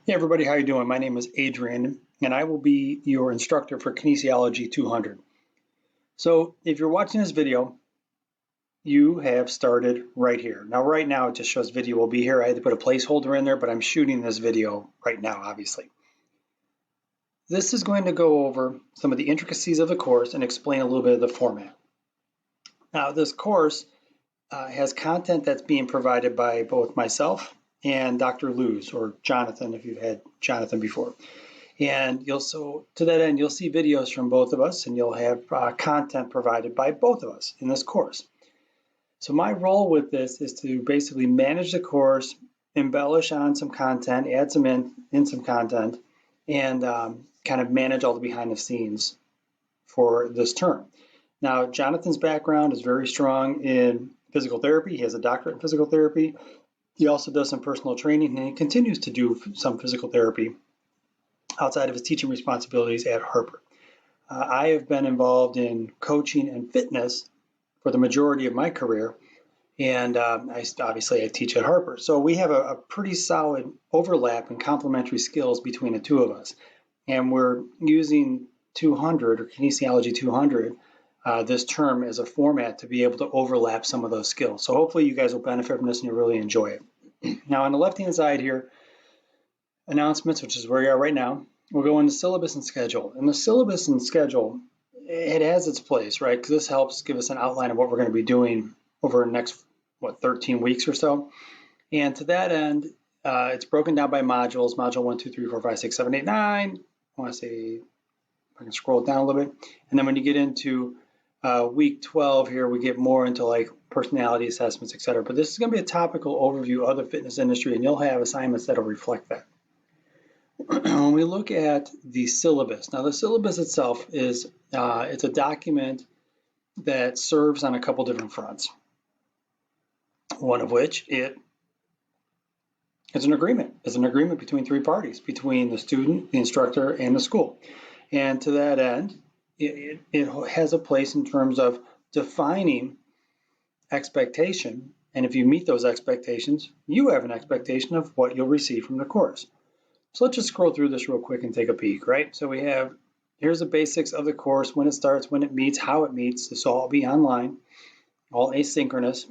Hey everybody, how you doing? My name is Adrian, and I will be your instructor for Kinesiology 200. So if you're watching this video, you have started right here. Now, right now, it just shows video will be here. I had to put a placeholder in there, but I'm shooting this video right now, obviously. This is going to go over some of the intricacies of the course and explain a little bit of the format. Now, this course has content that's being provided by both myself and Dr. Luz, or Jonathan, if you've had Jonathan before. And to that end, you'll see videos from both of us, and you'll have content provided by both of us in this course. So my role with this is to basically manage the course, embellish on some content, add some in some content, and kind of manage all the behind the scenes for this term. Now, Jonathan's background is very strong in physical therapy. He has a doctorate in physical therapy. He also does some personal training, and he continues to do some physical therapy outside of his teaching responsibilities at Harper. I have been involved in coaching and fitness for the majority of my career, and I teach at Harper. So we have a pretty solid overlap and complementary skills between the two of us. And we're using 200 or Kinesiology 200, this term as a format to be able to overlap some of those skills. So hopefully you guys will benefit from this and you'll really enjoy it. Now on the left-hand side here, announcements, which is where we are right now. We'll go into syllabus and schedule. And the syllabus and schedule, it has its place, right? Because this helps give us an outline of what we're going to be doing over the next, 13 weeks or so. And to that end, it's broken down by modules, module 1, 2, 3, 4, 5, 6, 7, 8, 9. I want to say, I can scroll it down a little bit. And then when you get into week 12 here, we get more into like personality assessments, et cetera. But this is going to be a topical overview of the fitness industry, and you'll have assignments that'll reflect that. When we look at the syllabus, now the syllabus itself is it's a document that serves on a couple different fronts. One of which is an agreement. It's an agreement between three parties, between the student, the instructor, and the school. And to that end, it has a place in terms of defining expectation. And if you meet those expectations, you have an expectation of what you'll receive from the course. So let's just scroll through this real quick and take a peek, right? So we have, here's the basics of the course, when it starts, when it meets, how it meets. This will all be online, all asynchronous.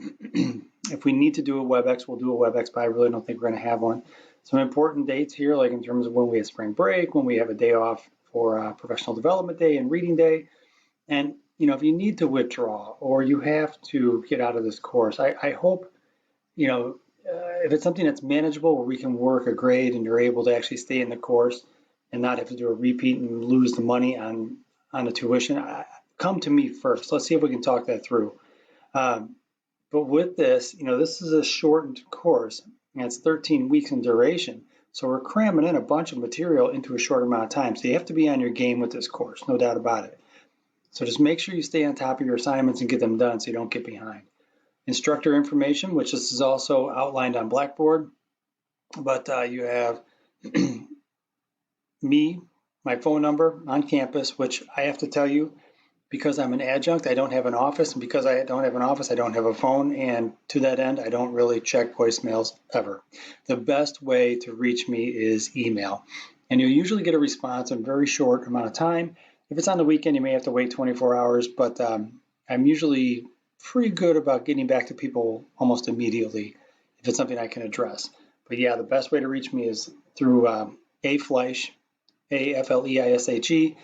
If we need to do a WebEx, we'll do a WebEx, but I really don't think we're going to have one. Some important dates here, like in terms of when we have spring break, when we have a day off for professional development day and reading day. And, if you need to withdraw or you have to get out of this course, I hope, if it's something that's manageable where we can work a grade and you're able to actually stay in the course and not have to do a repeat and lose the money on the tuition, come to me first. Let's see if we can talk that through. But with this, this is a shortened course, and it's 13 weeks in duration. So we're cramming in a bunch of material into a short amount of time. So you have to be on your game with this course, no doubt about it. So just make sure you stay on top of your assignments and get them done so you don't get behind. Instructor information, which this is also outlined on Blackboard, but you have me, my phone number on campus, which I have to tell you, because I'm an adjunct, I don't have an office, and because I don't have an office, I don't have a phone, and to that end, I don't really check voicemails ever. The best way to reach me is email, and you'll usually get a response in a very short amount of time. If it's on the weekend, you may have to wait 24 hours, but I'm usually pretty good about getting back to people almost immediately if it's something I can address. But yeah, the best way to reach me is through Fleische, Afleishe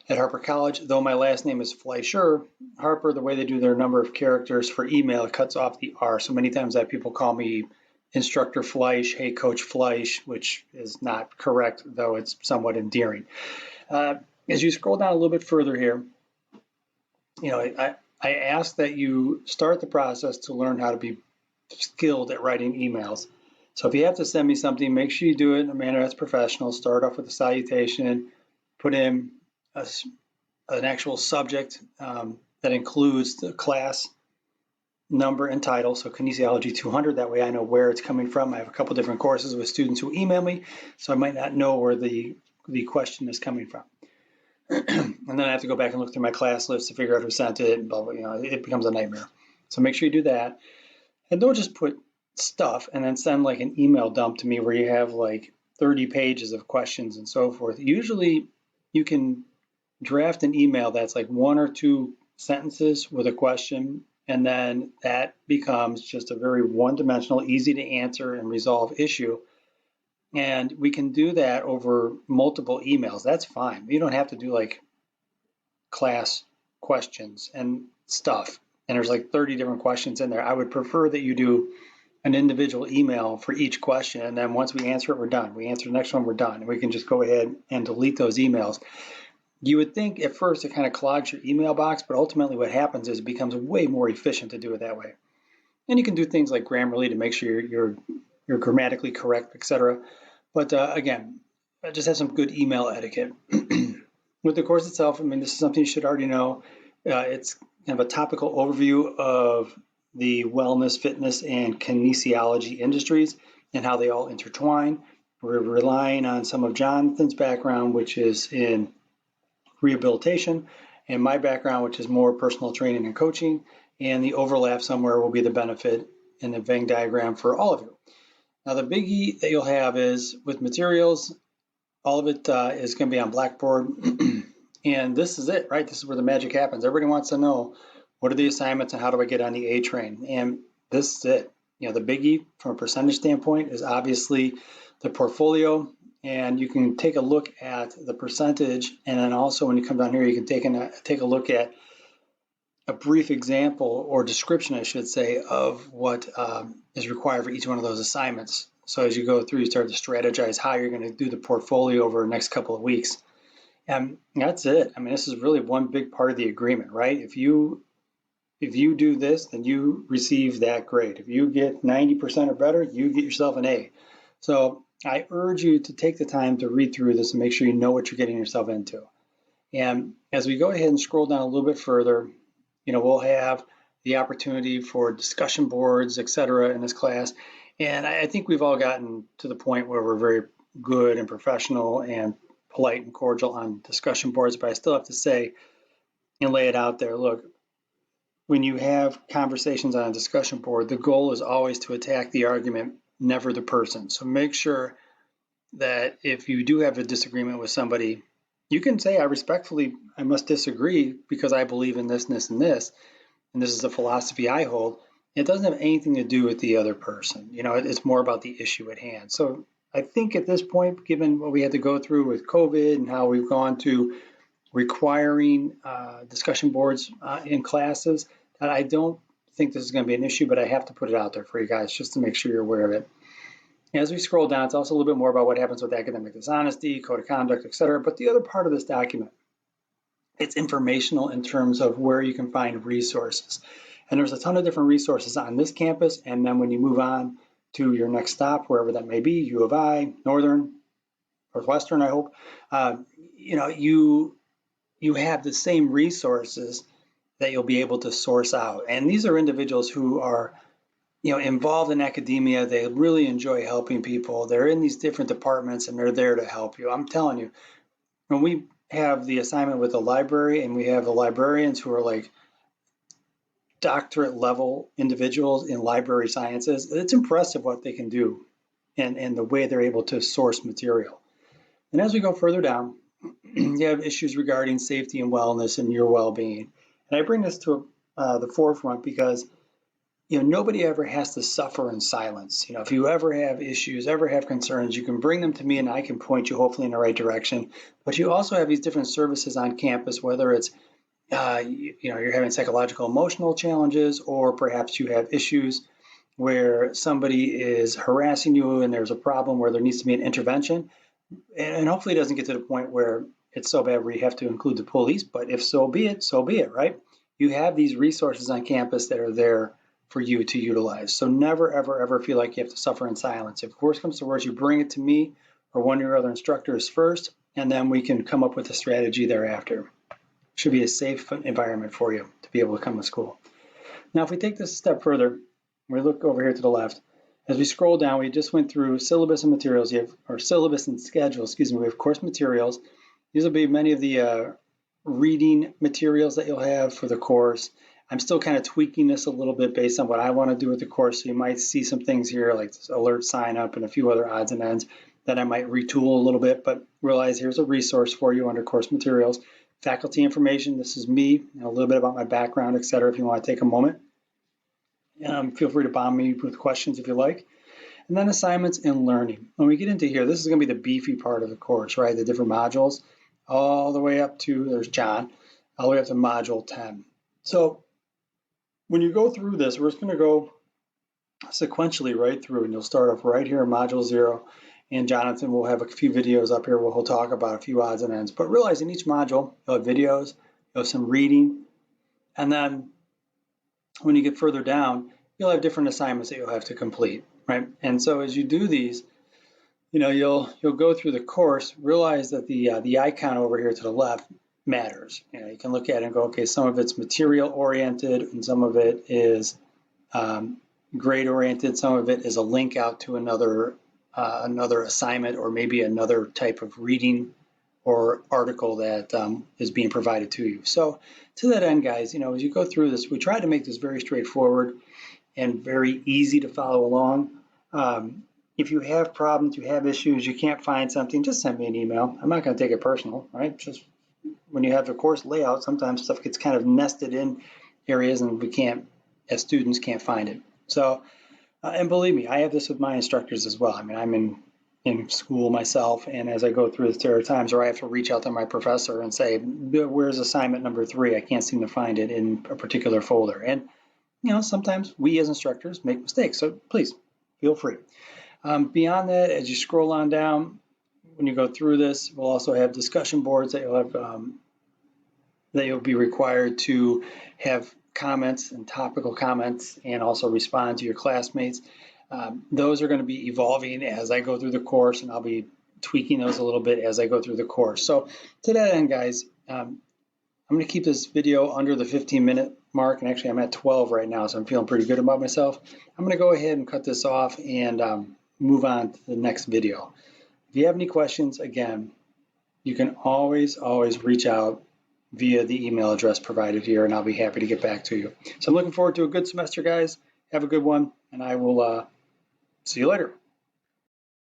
at Harper College. Though my last name is Fleischer, Harper, the way they do their number of characters for email, it cuts off the R. So many times I have people call me Instructor Fleisch, hey Coach Fleisch, which is not correct, though it's somewhat endearing. As you scroll down a little bit further here, I ask that you start the process to learn how to be skilled at writing emails. So if you have to send me something, make sure you do it in a manner that's professional. Start off with a salutation, put in an actual subject that includes the class number and title, so Kinesiology 200, that way I know where it's coming from. I have a couple different courses with students who email me, so I might not know where the question is coming from. And then I have to go back and look through my class list to figure out who sent it, and blah, blah, it becomes a nightmare. So make sure you do that. And don't just put stuff and then send like an email dump to me where you have like 30 pages of questions and so forth. Usually you can draft an email that's like 1 or 2 sentences with a question, and then that becomes just a very one-dimensional, easy to answer and resolve issue. And we can do that over multiple emails. That's fine. You don't have to do like class questions and stuff. And there's like 30 different questions in there. I would prefer that you do an individual email for each question. And then once we answer it, we're done. We answer the next one, we're done. And we can just go ahead and delete those emails. You would think at first it kind of clogs your email box, but ultimately what happens is it becomes way more efficient to do it that way. And you can do things like Grammarly to make sure you're grammatically correct, etc. But again, just have some good email etiquette. With the course itself, I mean, this is something you should already know. It's kind of a topical overview of the wellness, fitness, and kinesiology industries and how they all intertwine. We're relying on some of Jonathan's background, which is in rehabilitation, and my background, which is more personal training and coaching, and the overlap somewhere will be the benefit in the Venn diagram for all of you. Now, the biggie that you'll have is with materials, all of it is going to be on Blackboard, and this is it, right? This is where the magic happens. Everybody wants to know, what are the assignments and how do I get on the A train? And this is it. You know, the biggie from a percentage standpoint is obviously the portfolio, and you can take a look at the percentage, and then also when you come down here, you can take a look at a brief example or description, I should say, of what is required for each one of those assignments. So as you go through, you start to strategize how you're going to do the portfolio over the next couple of weeks. And that's it. I mean, this is really one big part of the agreement, right? If you do this, then you receive that grade. If you get 90% or better, you get yourself an A. So I urge you to take the time to read through this and make sure you know what you're getting yourself into. And as we go ahead and scroll down a little bit further, you know, we'll have the opportunity for discussion boards, etc. in this class. And I think we've all gotten to the point where we're very good and professional and polite and cordial on discussion boards, but I still have to say and lay it out there. Look, when you have conversations on a discussion board, the goal is always to attack the argument, never the person. So make sure that if you do have a disagreement with somebody, you can say, I must disagree because I believe in this, and this, and this, and this is the philosophy I hold. It doesn't have anything to do with the other person. You know, it's more about the issue at hand. So I think at this point, given what we had to go through with COVID and how we've gone to requiring discussion boards in classes, that I don't think this is going to be an issue, but I have to put it out there for you guys just to make sure you're aware of it. As we scroll down, it's also a little bit more about what happens with academic dishonesty, code of conduct, etc. But the other part of this document, it's informational in terms of where you can find resources. And there's a ton of different resources on this campus. And then when you move on to your next stop, wherever that may be, U of I, Northern, Northwestern, I hope, you know, you have the same resources that you'll be able to source out. And these are individuals who are, you know, involved in academia. They really enjoy helping people. They're in these different departments and they're there to help you. I'm telling you, when we have the assignment with the library and we have the librarians who are like doctorate level individuals in library sciences, it's impressive what they can do and the way they're able to source material. And as we go further down, you have issues regarding safety and wellness and your well-being. And I bring this to the forefront because, you know, nobody ever has to suffer in silence. You know, if you ever have issues, ever have concerns, you can bring them to me and I can point you hopefully in the right direction. But you also have these different services on campus, whether it's, you know, you're having psychological, emotional challenges, or perhaps you have issues where somebody is harassing you and there's a problem where there needs to be an intervention. And hopefully it doesn't get to the point where it's so bad where you have to include the police, but if so be it, right? You have these resources on campus that are there for you to utilize. So never, ever, ever feel like you have to suffer in silence. If worse comes to worse, you bring it to me or one of your other instructors first, and then we can come up with a strategy thereafter. Should be a safe environment for you to be able to come to school. Now, if we take this a step further, we look over here to the left. As we scroll down, we just went through syllabus and materials. You have, or syllabus and schedule, excuse me. We have course materials. These will be many of the reading materials that you'll have for the course. I'm still kind of tweaking this a little bit based on what I want to do with the course. So you might see some things here like this alert sign up and a few other odds and ends that I might retool a little bit, but realize here's a resource for you under course materials. Faculty information, this is me, a little bit about my background, etc. If you want to take a moment. Feel free to bomb me with questions if you like. And then assignments and learning. When we get into here, this is going to be the beefy part of the course, right? The different modules, all the way up to, there's John, all the way up to module 10. So when you go through this, we're just going to go sequentially right through, and you'll start off right here in module 0. And Jonathan will have a few videos up here where he'll talk about a few odds and ends. But realize in each module, you'll have videos, you'll have some reading, and then when you get further down, you'll have different assignments that you'll have to complete, right? And so as you do these, you'll go through the course, realize that the icon over here to the left matters. You can look at it and go, okay, some of it's material oriented and some of it is grade oriented. Some of it is a link out to another assignment or maybe another type of reading or article that is being provided to you. So to that end, guys, as you go through this, we try to make this very straightforward and very easy to follow along. If you have problems, you have issues, you can't find something, just send me an email. I'm not going to take it personal, right? Just when you have the course layout, sometimes stuff gets kind of nested in areas and we can't, as students, can't find it. So, and believe me, I have this with my instructors as well. I mean, I'm in school myself, and as I go through this, there are times where I have to reach out to my professor and say, where's assignment number 3? I can't seem to find it in a particular folder. And, sometimes we as instructors make mistakes, so please feel free. Beyond that, as you scroll on down, when you go through this, we'll also have discussion boards that you'll have that you'll be required to have comments and topical comments and also respond to your classmates. Those are going to be evolving as I go through the course, and I'll be tweaking those a little bit as I go through the course. So to that end, guys, I'm going to keep this video under the 15-minute mark, and actually I'm at 12 right now, so I'm feeling pretty good about myself. I'm going to go ahead and cut this off and move on to the next video. If you have any questions, again, you can always reach out via the email address provided here, and I'll be happy to get back to you. So I'm looking forward to a good semester, guys. Have a good one, and I will see you later.